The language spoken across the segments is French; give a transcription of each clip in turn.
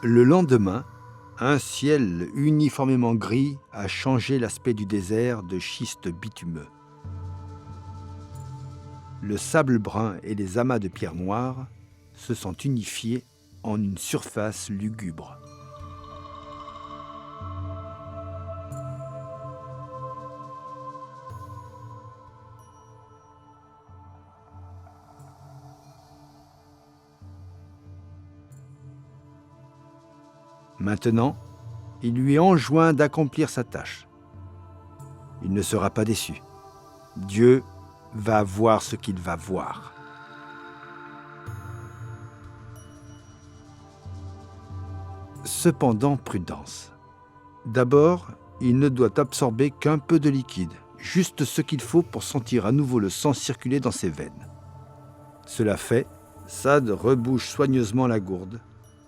Le lendemain, un ciel uniformément gris a changé l'aspect du désert de schiste bitumeux. Le sable brun et les amas de pierres noires se sont unifiés en une surface lugubre. Maintenant, il lui enjoint d'accomplir sa tâche. Il ne sera pas déçu. Dieu va voir ce qu'il va voir. Cependant, prudence. D'abord, il ne doit absorber qu'un peu de liquide, juste ce qu'il faut pour sentir à nouveau le sang circuler dans ses veines. Cela fait, Saad rebouche soigneusement la gourde,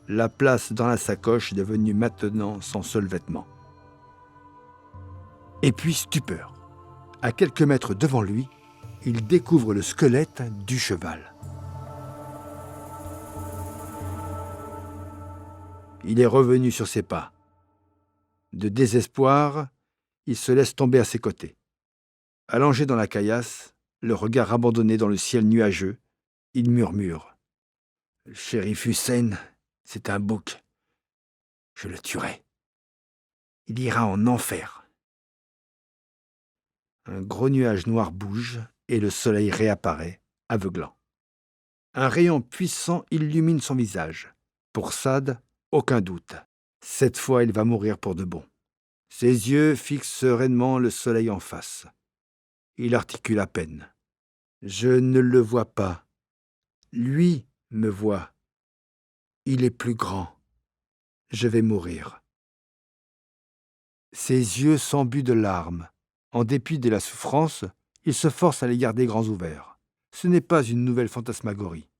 la place dans la sacoche devenue maintenant son seul vêtement. Et puis stupeur. À quelques mètres devant lui, il découvre le squelette du cheval. Il est revenu sur ses pas. De désespoir, il se laisse tomber à ses côtés. Allongé dans la caillasse, le regard abandonné dans le ciel nuageux, il murmure « Le shérif Hussein, c'est un bouc. Je le tuerai. Il ira en enfer. » Un gros nuage noir bouge et le soleil réapparaît, aveuglant. Un rayon puissant illumine son visage. Pour Saad, aucun doute. Cette fois, il va mourir pour de bon. Ses yeux fixent sereinement le soleil en face. Il articule à peine. « Je ne le vois pas. Lui me voit. Il est plus grand. Je vais mourir. » Ses yeux s'embuent de larmes. En dépit de la souffrance, il se force à les garder grands ouverts. Ce n'est pas une nouvelle fantasmagorie.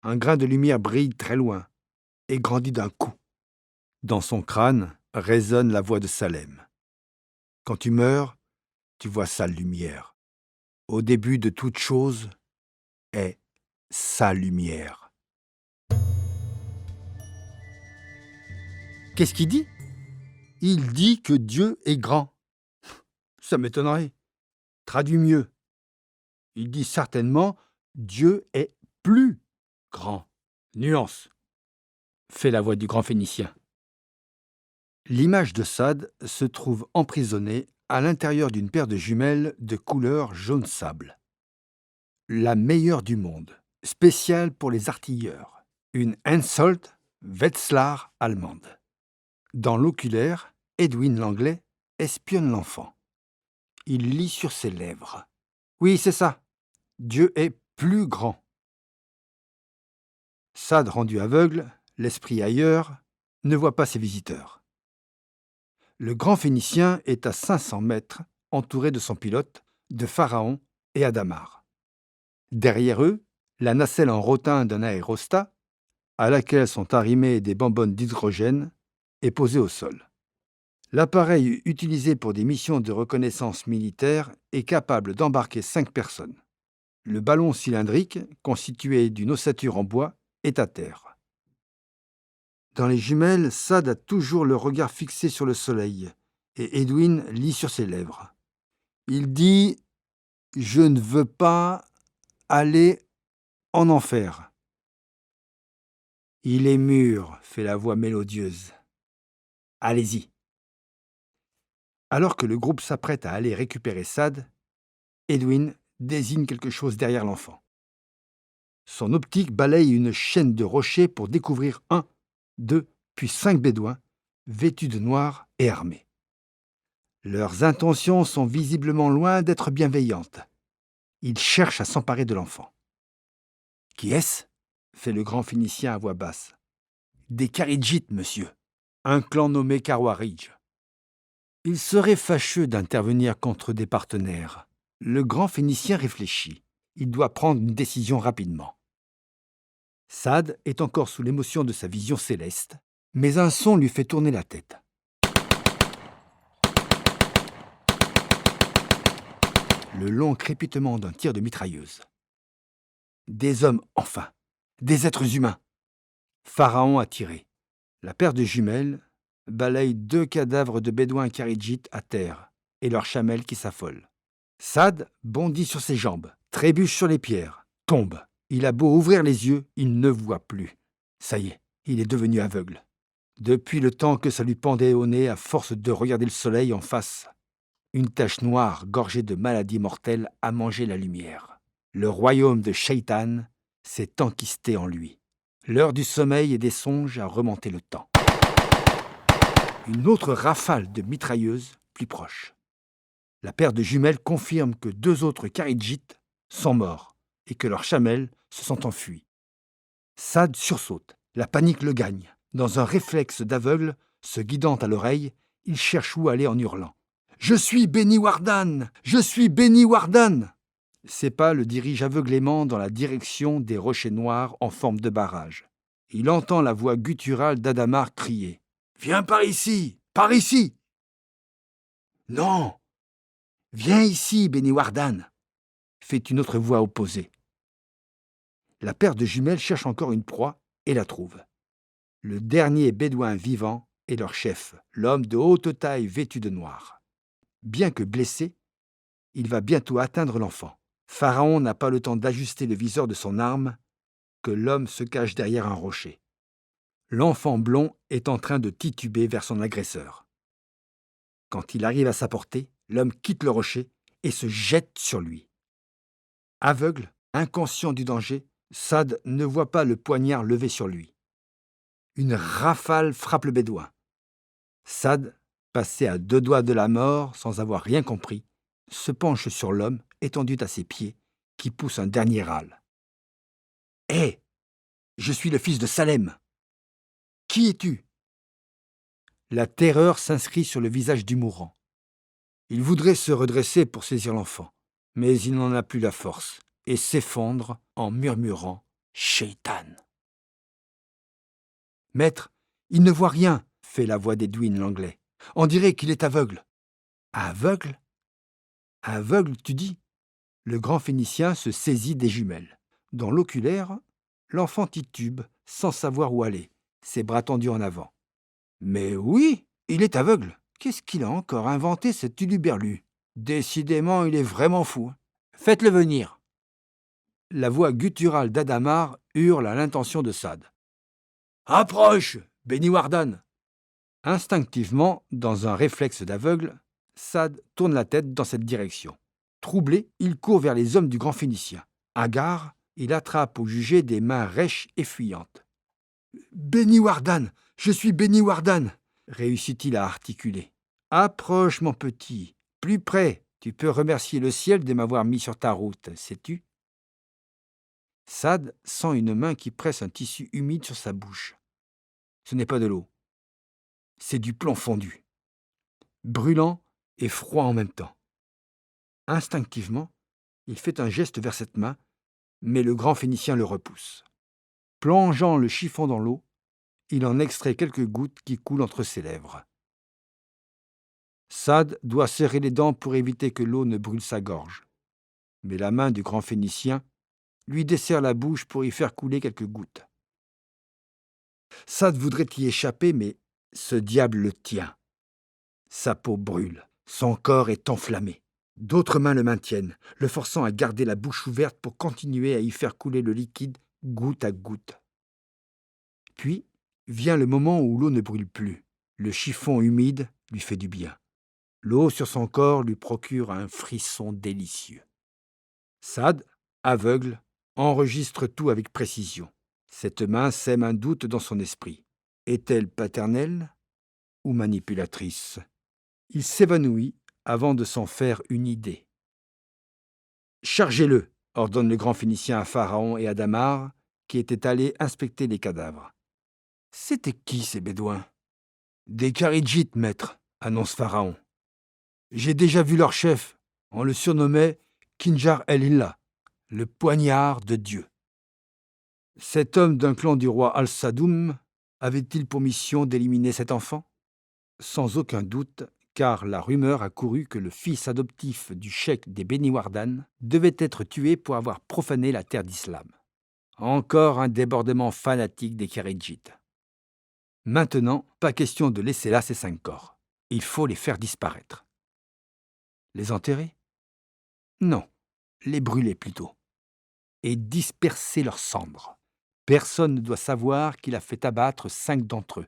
Un grain de lumière brille très loin et grandit d'un coup. Dans son crâne résonne la voix de Salem. « Quand tu meurs, tu vois sa lumière. Au début de toute chose est sa lumière. » Qu'est-ce qu'il dit ? Il dit que Dieu est grand. Ça m'étonnerait. Traduit mieux. Il dit certainement « Dieu est plus grand ». Nuance, fait la voix du grand Phénicien. L'image de Saad se trouve emprisonnée à l'intérieur d'une paire de jumelles de couleur jaune sable. La meilleure du monde, spéciale pour les artilleurs. Une Hensoldt Wetzlar allemande. Dans l'oculaire, Edwin l'anglais espionne l'enfant. Il lit sur ses lèvres. Oui, c'est ça. Dieu est plus grand. Saad, rendu aveugle, l'esprit ailleurs, ne voit pas ses visiteurs. Le grand Phénicien est à 500 mètres, entouré de son pilote, de Pharaon et Adamar. Derrière eux, la nacelle en rotin d'un aérostat, à laquelle sont arrimées des bonbonnes d'hydrogène, est posée au sol. L'appareil utilisé pour des missions de reconnaissance militaire est capable d'embarquer 5 personnes. Le ballon cylindrique, constitué d'une ossature en bois, est à terre. Dans les jumelles, Saad a toujours le regard fixé sur le soleil, et Edwin lit sur ses lèvres. Il dit « Je ne veux pas aller en enfer. » Il est mûr, fait la voix mélodieuse. Allez-y. Alors que le groupe s'apprête à aller récupérer Saad, Edwin désigne quelque chose derrière l'enfant. Son optique balaye une chaîne de rochers pour découvrir 1, 2, puis 5 bédouins, vêtus de noir et armés. Leurs intentions sont visiblement loin d'être bienveillantes. Ils cherchent à s'emparer de l'enfant. « Qui est-ce » fait le grand Phénicien à voix basse. « Des Kharidjites, monsieur. Un clan nommé Karwarij. » Il serait fâcheux d'intervenir contre des partenaires. Le grand Phénicien réfléchit. Il doit prendre une décision rapidement. Saad est encore sous l'émotion de sa vision céleste, mais un son lui fait tourner la tête. Le long crépitement d'un tir de mitrailleuse. Des hommes, enfin. Des êtres humains. Pharaon a tiré. La paire de jumelles balaye 2 cadavres de bédouins kharidjites à terre et leur chamelle qui s'affole. Saad bondit sur ses jambes, trébuche sur les pierres, tombe. Il a beau ouvrir les yeux, il ne voit plus. Ça y est, il est devenu aveugle. Depuis le temps que ça lui pendait au nez à force de regarder le soleil en face, une tache noire gorgée de maladies mortelles a mangé la lumière. Le royaume de Shaitan s'est enquisté en lui. L'heure du sommeil et des songes a remonté le temps. Une autre rafale de mitrailleuses plus proche. La paire de jumelles confirme que 2 autres kharidjites sont morts et que leurs chamelles se sont enfuies. Saad sursaute. La panique le gagne. Dans un réflexe d'aveugle, se guidant à l'oreille, il cherche où aller en hurlant. « Je suis Béni Wardan! Je suis Béni Wardan !» Ses pas le dirigent aveuglément dans la direction des rochers noirs en forme de barrage. Il entend la voix gutturale d'Adamar crier « Viens par ici! Par ici !»« Non! Viens ici, Béni Wardan !» fait une autre voix opposée. La paire de jumelles cherche encore une proie et la trouve. Le dernier bédouin vivant est leur chef, l'homme de haute taille vêtu de noir. Bien que blessé, il va bientôt atteindre l'enfant. Pharaon n'a pas le temps d'ajuster le viseur de son arme que l'homme se cache derrière un rocher. L'enfant blond est en train de tituber vers son agresseur. Quand il arrive à sa portée, l'homme quitte le rocher et se jette sur lui. Aveugle, inconscient du danger, Saad ne voit pas le poignard levé sur lui. Une rafale frappe le bédouin. Saad, passé à 2 doigts de la mort sans avoir rien compris, se penche sur l'homme étendu à ses pieds, qui pousse un dernier râle. « Hé, je suis le fils de Salem. Qui es-tu » La terreur s'inscrit sur le visage du mourant. Il voudrait se redresser pour saisir l'enfant, mais il n'en a plus la force et s'effondre en murmurant « Shaitan ». « Maître, il ne voit rien » fait la voix d'Edwin l'anglais. « On dirait qu'il est aveugle. »« Aveugle ? Aveugle, tu dis ?» Le grand Phénicien se saisit des jumelles. Dans l'oculaire, l'enfant titube sans savoir où aller, ses bras tendus en avant. « Mais oui, il est aveugle. Qu'est-ce qu'il a encore inventé, cet huluberlu ? Décidément, il est vraiment fou. Faites-le venir. » La voix gutturale d'Adamar hurle à l'intention de Saad. « Approche, Béni Wardan !» Instinctivement, dans un réflexe d'aveugle, Saad tourne la tête dans cette direction. Troublé, il court vers les hommes du grand Phénicien. Hagard, il attrape au jugé des mains rêches et fuyantes. « Béni Wardan, je suis Béni Wardan !» réussit-il à articuler. « Approche, mon petit, plus près, tu peux remercier le ciel de m'avoir mis sur ta route, sais-tu » Saad sent une main qui presse un tissu humide sur sa bouche. Ce n'est pas de l'eau, c'est du plomb fondu, brûlant et froid en même temps. Instinctivement, il fait un geste vers cette main, mais le grand Phénicien le repousse. Plongeant le chiffon dans l'eau, il en extrait quelques gouttes qui coulent entre ses lèvres. Saad doit serrer les dents pour éviter que l'eau ne brûle sa gorge. Mais la main du grand Phénicien lui dessert la bouche pour y faire couler quelques gouttes. Saad voudrait y échapper, mais ce diable le tient. Sa peau brûle, son corps est enflammé. D'autres mains le maintiennent, le forçant à garder la bouche ouverte pour continuer à y faire couler le liquide goutte à goutte. Puis vient le moment où l'eau ne brûle plus. Le chiffon humide lui fait du bien. L'eau sur son corps lui procure un frisson délicieux. Saad, aveugle, enregistre tout avec précision. Cette main sème un doute dans son esprit. Est-elle paternelle ou manipulatrice ? Il s'évanouit avant de s'en faire une idée. « Chargez-le » ordonne le grand Phénicien à Pharaon et à Damar, qui étaient allés inspecter les cadavres. « C'était qui ces bédouins ?»« Des Kharidjites, maître, » annonce Pharaon. « J'ai déjà vu leur chef. On le surnommait Kinjar el-Illah, le poignard de Dieu. » Cet homme d'un clan du roi Al-Sadoum avait-il pour mission d'éliminer cet enfant ? Sans aucun doute, car la rumeur a couru que le fils adoptif du cheikh des Béni Wardan devait être tué pour avoir profané la terre d'islam. Encore un débordement fanatique des Kharidjites. Maintenant, pas question de laisser là ces 5 corps. Il faut les faire disparaître. Les enterrer? Non, les brûler plutôt. Et disperser leurs cendres. Personne ne doit savoir qu'il a fait abattre 5 d'entre eux.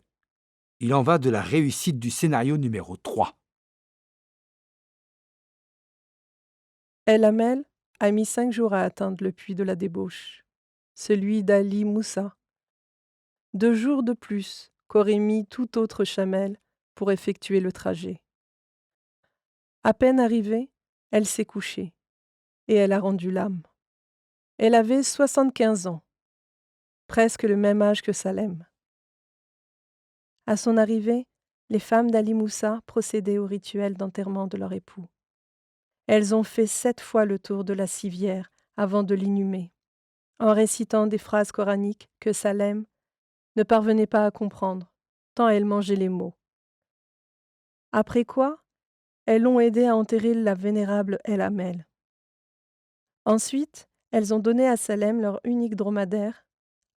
Il en va de la réussite du scénario numéro 3. El Hamel a mis 5 jours à atteindre le puits de la débauche, celui d'Ali Moussa. 2 jours de plus qu'aurait mis tout autre chamel pour effectuer le trajet. À peine arrivée, elle s'est couchée, et elle a rendu l'âme. Elle avait 75 ans, presque le même âge que Salem. À son arrivée, les femmes d'Ali Moussa procédaient au rituel d'enterrement de leur époux. Elles ont fait 7 fois le tour de la civière avant de l'inhumer, en récitant des phrases coraniques que Salem ne parvenait pas à comprendre, tant elle mangeait les mots. Après quoi, elles l'ont aidé à enterrer la vénérable El Hamel. Ensuite, elles ont donné à Salem leur unique dromadaire,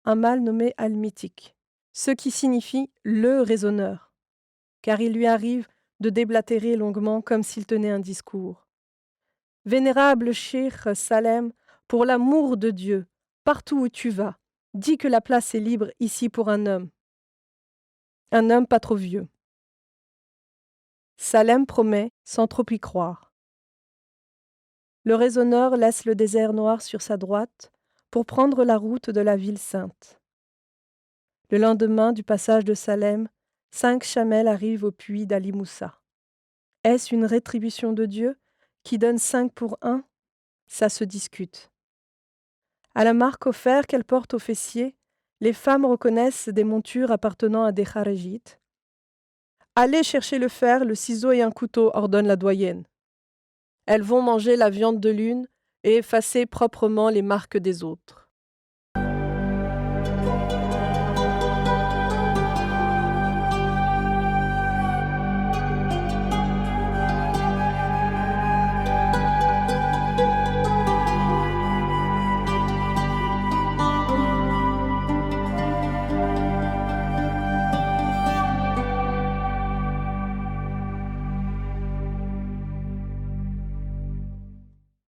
un mâle nommé Al-Mitik, ce qui signifie le raisonneur, car il lui arrive de déblatérer longuement comme s'il tenait un discours. Vénérable Cheikh Salem, pour l'amour de Dieu, partout où tu vas, dis que la place est libre ici pour un homme pas trop vieux. Salem promet sans trop y croire. Le raisonneur laisse le désert noir sur sa droite pour prendre la route de la ville sainte. Le lendemain du passage de Salem, 5 chamels arrivent au puits d'Ali Moussa. Est-ce une rétribution de Dieu qui donne 5 pour 1? Ça se discute. À la marque au fer qu'elles portent aux fessiers, les femmes reconnaissent des montures appartenant à des kharéjites. Allez chercher le fer, le ciseau et un couteau, ordonne la doyenne. Elles vont manger la viande de l'une et effacer proprement les marques des autres.